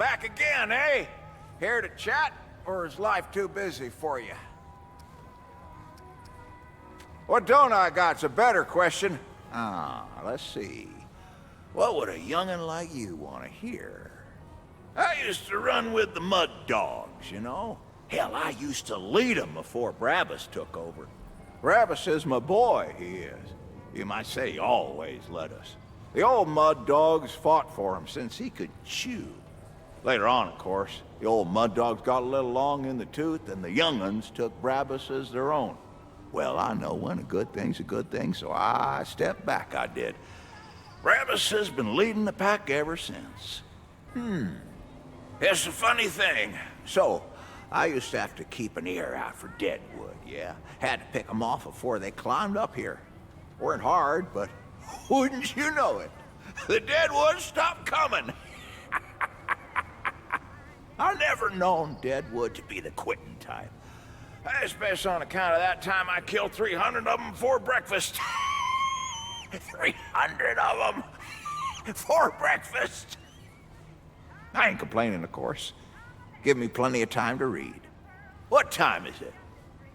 back again, eh? Here to chat, or is life too busy for you? What don't I got's a better question. Let's see. What would a young'un like you want to hear? I used to run with the Mud Dogs, you know? Hell, I used to lead 'em before Brabus took over. Brabus is my boy, he is. You might say he always led us. The old Mud Dogs fought for him since he could chew. Later on, of course, the old Mud Dogs got a little long in the tooth, and the young'uns took Brabus as their own. Well, I know when a good thing's a good thing, so I stepped back, I did. Brabus has been leading the pack ever since. It's a funny thing. So, I used to have to keep an ear out for deadwood, yeah? Had to pick 'em off before they climbed up here. Weren't hard, but wouldn't you know it? The deadwood stopped coming. I never known deadwood to be the quitting type. Especially on account of that time I killed 300 of them before breakfast. 300 of them for breakfast. I ain't complaining, of course. Give me plenty of time to read. What time is it?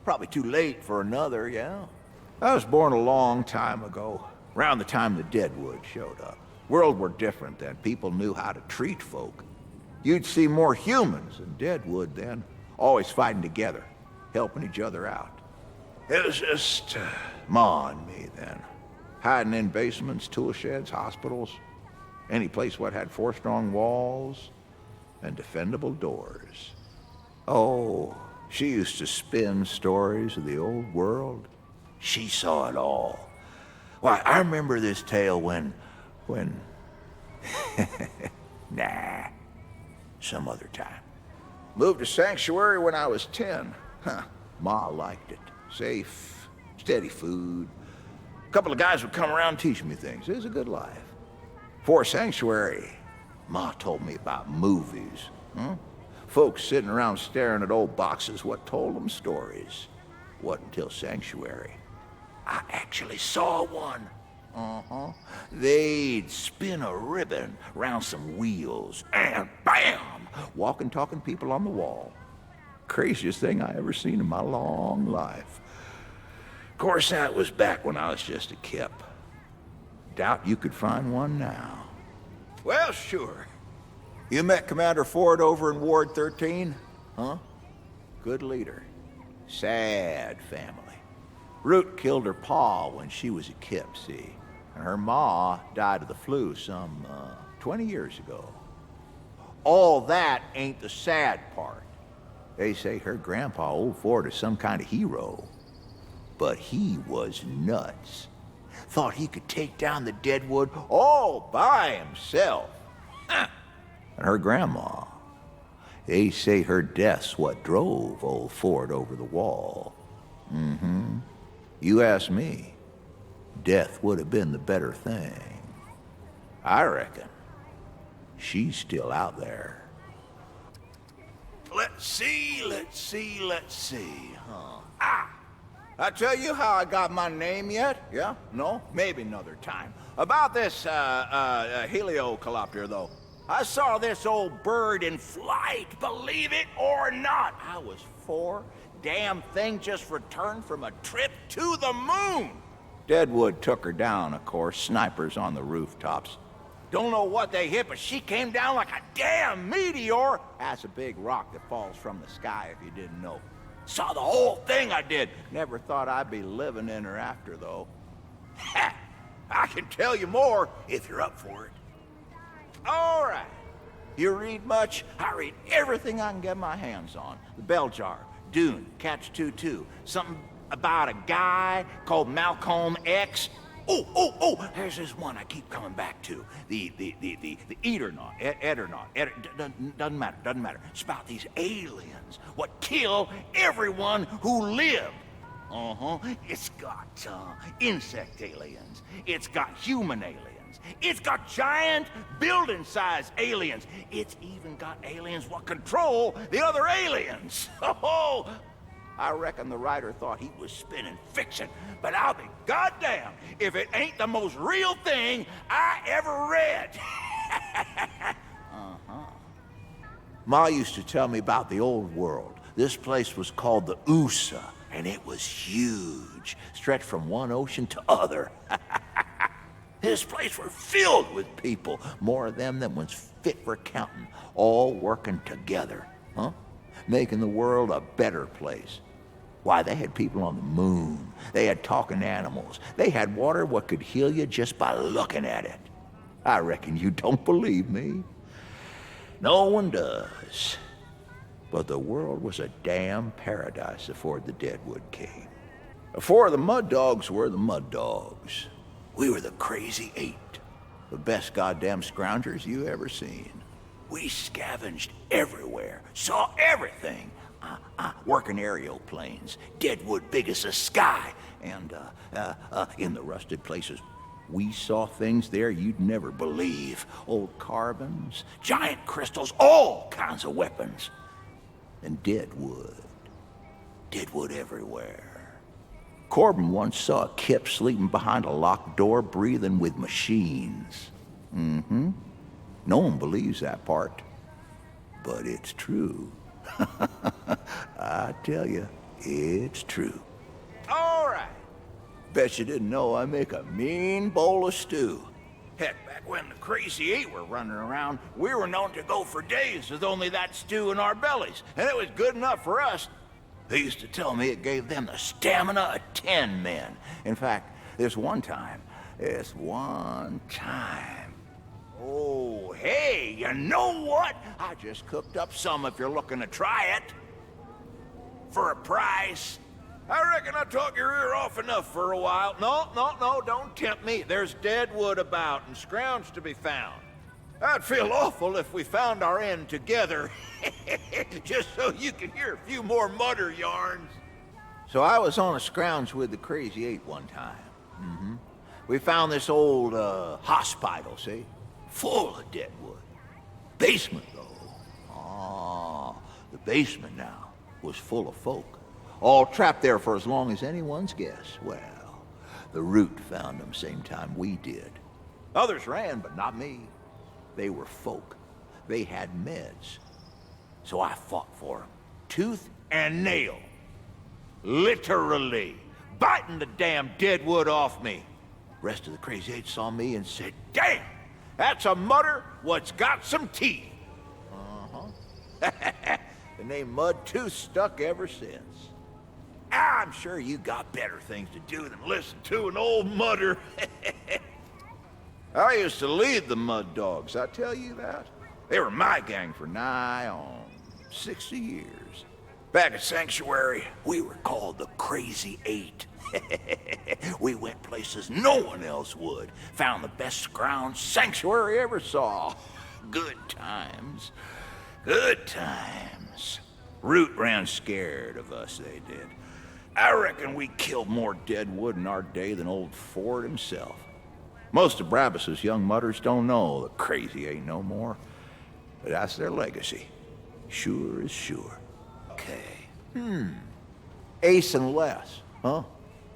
Probably too late for another, yeah? I was born a long time ago, around the time the Deadwood showed up. World were different then. People knew how to treat folk. You'd see more humans in Deadwood then, always fighting together, helping each other out. It was just Ma and me then, hiding in basements, tool sheds, hospitals, any place what had 4 strong walls and defendable doors. Oh, she used to spin stories of the old world. She saw it all. Why, I remember this tale when... Nah, some other time. Moved to Sanctuary when I was 10. Ma liked it. Safe, steady food. A couple of guys would come around teaching me things. It was a good life. Before Sanctuary, Ma told me about movies. Folks sitting around staring at old boxes what told them stories. Wasn't until Sanctuary I actually saw one. They'd spin a ribbon round some wheels, and bam! Walking, talking people on the wall. Craziest thing I ever seen in my long life. Of course, that was back when I was just a kip. Doubt you could find one now. Well, sure. You met Commander Ford over in Ward 13? Huh? Good leader. Sad family. Root killed her pa when she was a kip, see? And her ma died of the flu some 20 years ago. All that ain't the sad part. They say her grandpa, old Ford, is some kind of hero. But he was nuts. Thought he could take down the Deadwood all by himself. And her grandma, they say her death's what drove old Ford over the wall. You ask me, death would have been the better thing. I reckon she's still out there. Let's see. I tell you how I got my name yet? Yeah? No? Maybe another time. About this heliocopter, though. I saw this old bird in flight, believe it or not. I was 4 damn thing just returned from a trip to the moon. Deadwood took her down, of course, snipers on the rooftops. Don't know what they hit, but she came down like a damn meteor. That's a big rock that falls from the sky, if you didn't know. Saw the whole thing, I did. Never thought I'd be living in her after, though. Ha! I can tell you more if you're up for it. All right. You read much? I read everything I can get my hands on. The Bell Jar, Dune, Catch 22, something about a guy called Malcolm X. Oh, there's this one I keep coming back to. The Eternaut, doesn't matter. It's about these aliens, what kill everyone who lived. It's got insect aliens. It's got human aliens. It's got giant building-sized aliens. It's even got aliens what control the other aliens. I reckon the writer thought he was spinning fiction, but I'll be goddamn if it ain't the most real thing I ever read. Ma used to tell me about the old world. This place was called the USA, and it was huge, stretched from one ocean to other. This place was filled with people, more of them than was fit for counting, all working together, huh? Making the world a better place. Why, they had people on the moon. They had talking animals. They had water what could heal you just by looking at it. I reckon you don't believe me. No one does. But the world was a damn paradise before the Deadwood came. Before the Mud Dogs were the Mud Dogs. We were the Crazy Eight, the best goddamn scroungers you ever seen. We scavenged everywhere, saw everything. Working aeroplanes, Deadwood big as the sky, and in the rusted places, we saw things there you'd never believe. Old carbons, giant crystals, all kinds of weapons. And Deadwood everywhere. Corbin once saw a Kip sleeping behind a locked door, breathing with machines. Mm-hmm. No one believes that part, but it's true. I tell you, it's true. All right. Bet you didn't know I make a mean bowl of stew. Heck, back when the Crazy Eight were running around, we were known to go for days with only that stew in our bellies, and it was good enough for us. They used to tell me it gave them the stamina of 10 men. In fact, this one time. Oh, hey, you know what? I just cooked up some if you're looking to try it. For a price. I reckon I talked your ear off enough for a while. No, don't tempt me. There's Deadwood about and scrounge to be found. I'd feel awful if we found our end together, just so you could hear a few more mutter yarns. So I was on a scrounge with the Crazy Eight one time. Mm-hmm. We found this old hospital, see? Full of deadwood. Basement, though. The basement now was full of folk. All trapped there for as long as anyone's guess. Well, the Root found them same time we did. Others ran, but not me. They were folk. They had meds. So I fought for them, tooth and nail. Literally, biting the damn deadwood off me. Rest of the Crazy Eight saw me and said, "Damn, that's a mutter what's got some teeth." The name Mudtooth stuck ever since. I'm sure you got better things to do than listen to an old mutter. I used to lead the Mud Dogs, I tell you that. They were my gang for nigh on 60 years. Back at Sanctuary, we were called the Crazy Eight. We went places no one else would. Found the best scrounge Sanctuary ever saw. Good times. Good times. Root ran scared of us, they did. I reckon we killed more deadwood in our day than old Ford himself. Most of Brabus's young mutters don't know the Crazy Eight no more. But that's their legacy. Sure as sure. Okay. Ace and Les, huh?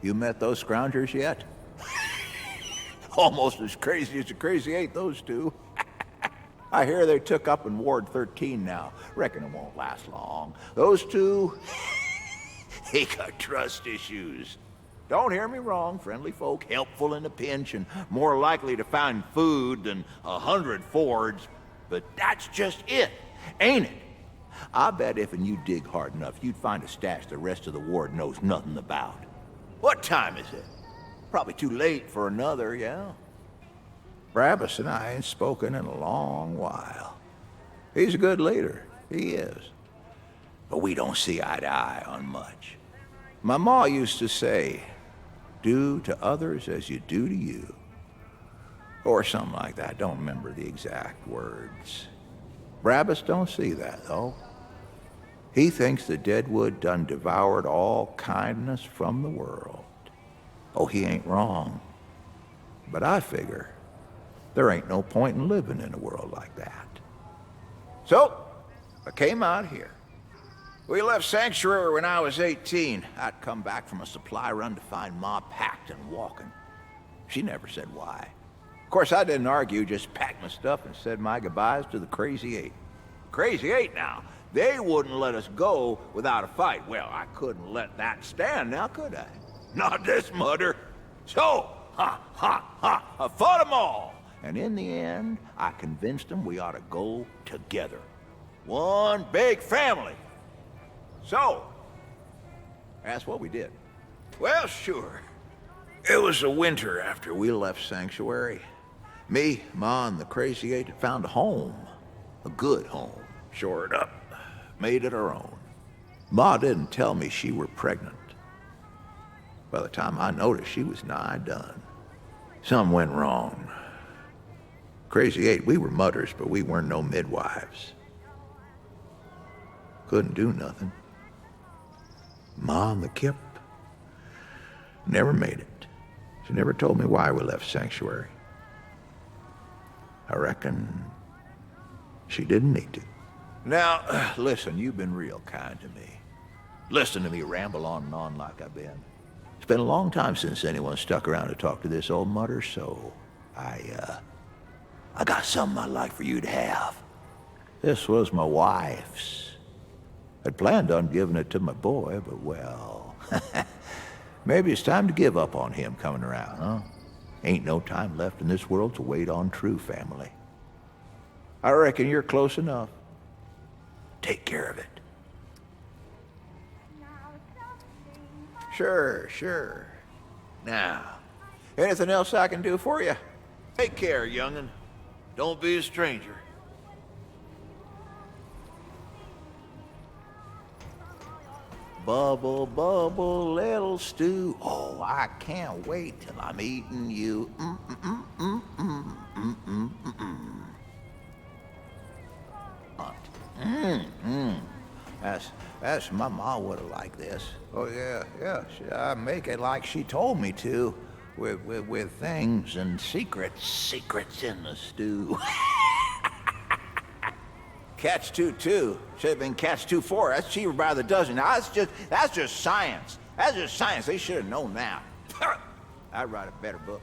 You met those scroungers yet? Almost as crazy as the Crazy Eight, those two. I hear they took up in Ward 13 now. Reckon it won't last long. Those two, they got trust issues. Don't hear me wrong, friendly folk, helpful in a pinch and more likely to find food than 100 Fords. But that's just it, ain't it? I bet if you dig hard enough, you'd find a stash the rest of the ward knows nothing about. What time is it? Probably too late for another, yeah? Brabus and I ain't spoken in a long while. He's a good leader, he is. But we don't see eye to eye on much. My ma used to say, "Do to others as you do to you." Or something like that, don't remember the exact words. Brabus don't see that, though. He thinks the deadwood done devoured all kindness from the world. Oh, he ain't wrong. But I figure there ain't no point in living in a world like that. So, I came out here. We left Sanctuary when I was 18. I'd come back from a supply run to find Ma packed and walking. She never said why. Of course, I didn't argue, just packed my stuff and said my goodbyes to the Crazy Eight. Crazy Eight now. They wouldn't let us go without a fight. Well, I couldn't let that stand now, could I? Not this mudder. So, I fought them all. And in the end, I convinced them we ought to go together. One big family. So, that's what we did. Well, sure. It was the winter after we left Sanctuary. Me, Ma, and the Crazy Eight had found a home. A good home. Shored up. Made it our own. Ma didn't tell me she were pregnant. By the time I noticed, she was nigh done. Something went wrong. Crazy Eight, we were mudders, but we weren't no midwives. Couldn't do nothing. Ma and the Kip never made it. She never told me why we left Sanctuary. I reckon she didn't need to. Now, listen, you've been real kind to me. Listen to me ramble on and on like I've been. It's been a long time since anyone stuck around to talk to this old mudder, so I got something I'd like for you to have. This was my wife's. I'd planned on giving it to my boy, but well, maybe it's time to give up on him coming around, huh? Ain't no time left in this world to wait on true family. I reckon you're close enough. Take care of it. Sure. Now, anything else I can do for you? Take care, young'un. Don't be a stranger. Bubble, bubble, little stew. Oh, I can't wait till I'm eating you. That's my ma would have liked this. Oh yeah. I make it like she told me to, with things and secrets in the stew. Catch 2-2. Should have been catch 2-4. That's cheaper by the dozen. Now, that's just science. That's just science. They should have known that. I'd write a better book.